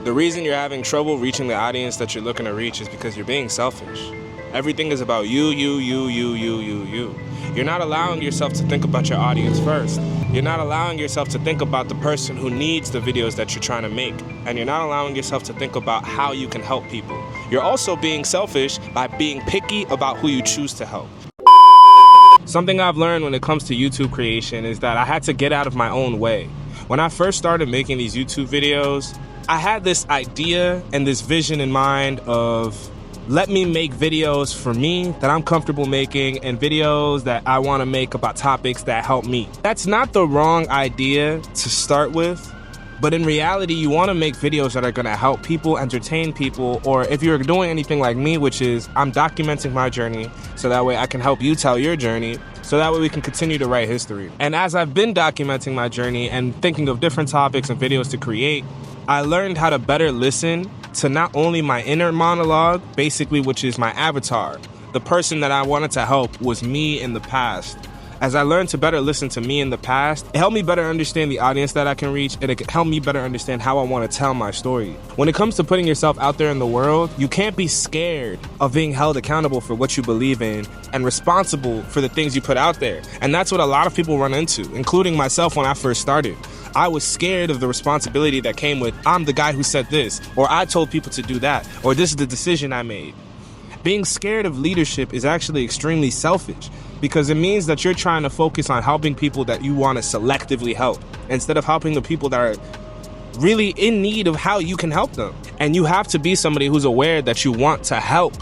The reason you're having trouble reaching the audience that you're looking to reach is because you're being selfish. Everything is about you. You're not allowing yourself to think about your audience first. You're not allowing yourself to think about the person who needs the videos that you're trying to make. And you're not allowing yourself to think about how you can help people. You're also being selfish by being picky about who you choose to help. Something I've learned when it comes to YouTube creation is that I had to get out of my own way. When I first started making these YouTube videos, I had this idea and this vision in mind of let me make videos for me that I'm comfortable making and videos that I want to make about topics that help me. That's not the wrong idea to start with, but in reality, you want to make videos that are going to help people, entertain people, or if you're doing anything like me, which is I'm documenting my journey so that way I can help you tell your journey, so that way we can continue to write history. And as I've been documenting my journey and thinking of different topics and videos to create, I learned how to better listen to not only my inner monologue, basically, which is my avatar. The person that I wanted to help was me in the past. As I learned to better listen to me in the past, it helped me better understand the audience that I can reach, and it helped me better understand how I want to tell my story. When it comes to putting yourself out there in the world, you can't be scared of being held accountable for what you believe in and responsible for the things you put out there. And that's what a lot of people run into, including myself when I first started. I was scared of the responsibility that came with, I'm the guy who said this, or I told people to do that, or this is the decision I made. Being scared of leadership is actually extremely selfish because it means that you're trying to focus on helping people that you want to selectively help instead of helping the people that are really in need of how you can help them. And you have to be somebody who's aware that you want to help.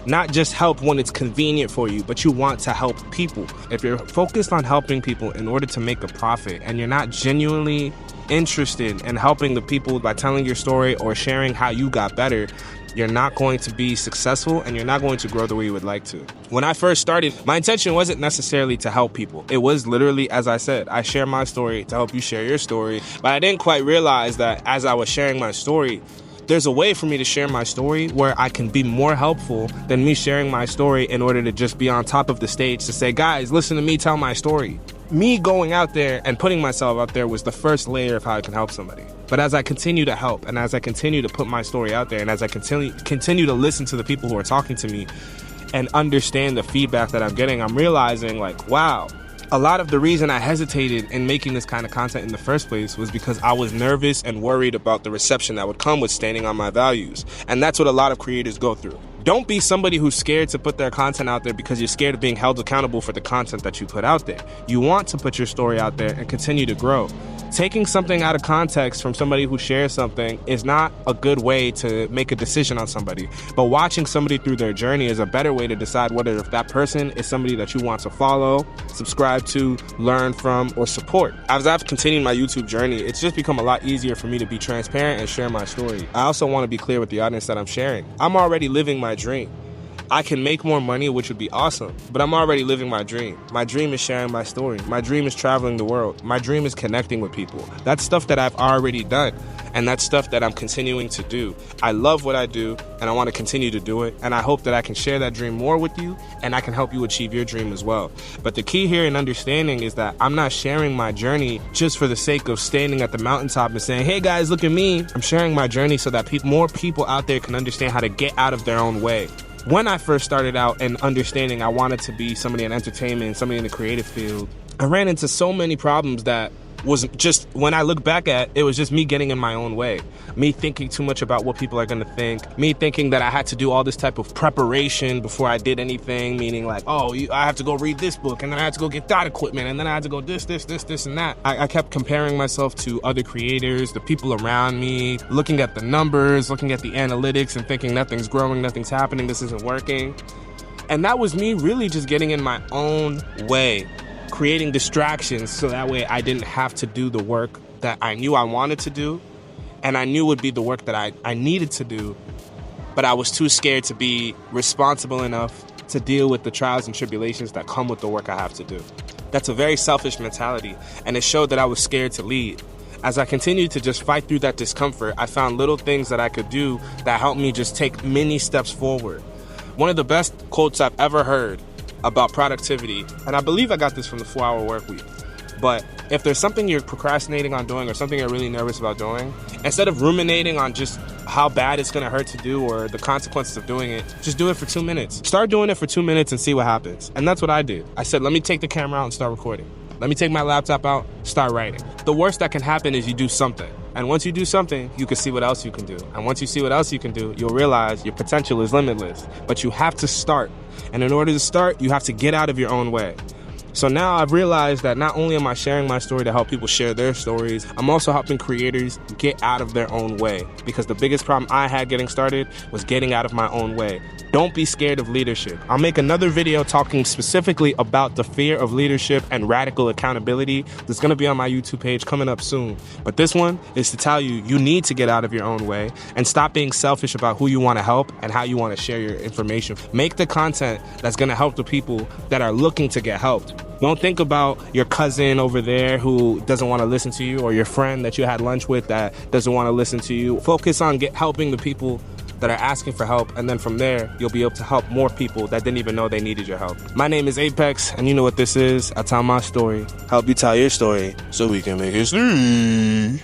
Not just help when it's convenient for you, but you want to help people. If you're focused on helping people in order to make a profit and you're not genuinely interested in helping the people by telling your story or sharing how you got better, you're not going to be successful and you're not going to grow the way you would like to. When I first started, my intention wasn't necessarily to help people. It was literally, as I said, I share my story to help you share your story. But I didn't quite realize that as I was sharing my story, there's a way for me to share my story where I can be more helpful than me sharing my story in order to just be on top of the stage to say, guys, listen to me tell my story. Me going out there and putting myself out there was the first layer of how I can help somebody. But as I continue to help and as I continue to put my story out there and as I continue to listen to the people who are talking to me and understand the feedback that I'm getting, I'm realizing like, wow, a lot of the reason I hesitated in making this kind of content in the first place was because I was nervous and worried about the reception that would come with standing on my values. And that's what a lot of creators go through. Don't be somebody who's scared to put their content out there because you're scared of being held accountable for the content that you put out there. You want to put your story out there and continue to grow. Taking something out of context from somebody who shares something is not a good way to make a decision on somebody. But watching somebody through their journey is a better way to decide whether if that person is somebody that you want to follow, subscribe to, learn from, or support. As I've continued my YouTube journey, it's just become a lot easier for me to be transparent and share my story. I also want to be clear with the audience that I'm sharing. I'm already living my dream. I can make more money, which would be awesome, but I'm already living my dream. My dream is sharing my story. My dream is traveling the world. My dream is connecting with people. That's stuff that I've already done, and that's stuff that I'm continuing to do. I love what I do, and I want to continue to do it, and I hope that I can share that dream more with you, and I can help you achieve your dream as well. But the key here in understanding is that I'm not sharing my journey just for the sake of standing at the mountaintop and saying, hey guys, look at me. I'm sharing my journey so that more people out there can understand how to get out of their own way. When I first started out and understanding I wanted to be somebody in entertainment, somebody in the creative field, I ran into so many problems that was just, when I look back at, it was just me getting in my own way. Me thinking too much about what people are gonna think. Me thinking that I had to do all this type of preparation before I did anything, meaning like, oh, I have to go read this book, and then I have to go get that equipment, and then I had to go this, and that. I kept comparing myself to other creators, the people around me, looking at the numbers, looking at the analytics, and thinking nothing's growing, nothing's happening, this isn't working. And that was me really just getting in my own way, creating distractions so that way I didn't have to do the work that I knew I wanted to do and I knew would be the work that I needed to do, but I was too scared to be responsible enough to deal with the trials and tribulations that come with the work I have to do. That's a very selfish mentality, and it showed that I was scared to lead. As I continued to just fight through that discomfort, I found little things that I could do that helped me just take many steps forward. One of the best quotes I've ever heard about productivity, and I believe I got this from the 4-Hour Workweek, But if there's something you're procrastinating on doing or something you're really nervous about doing, instead of ruminating on just how bad it's gonna hurt to do or the consequences of doing it, just do it for 2 minutes. Start doing it for 2 minutes and see what happens. And that's what I did. I said, let me take the camera out and start recording. Let me take my laptop out, start writing. The worst that can happen is you do something. And once you do something, you can see what else you can do. And once you see what else you can do, you'll realize your potential is limitless. But you have to start. And in order to start, you have to get out of your own way. So now I've realized that not only am I sharing my story to help people share their stories, I'm also helping creators get out of their own way. Because the biggest problem I had getting started was getting out of my own way. Don't be scared of leadership. I'll make another video talking specifically about the fear of leadership and radical accountability. That's gonna be on my YouTube page coming up soon. But this one is to tell you, you need to get out of your own way and stop being selfish about who you wanna help and how you wanna share your information. Make the content that's gonna help the people that are looking to get helped. Don't think about your cousin over there who doesn't want to listen to you or your friend that you had lunch with that doesn't want to listen to you. Focus on helping the people that are asking for help, and then from there, you'll be able to help more people that didn't even know they needed your help. My name is Apex, and you know what this is. I tell my story. Help you tell your story so we can make history.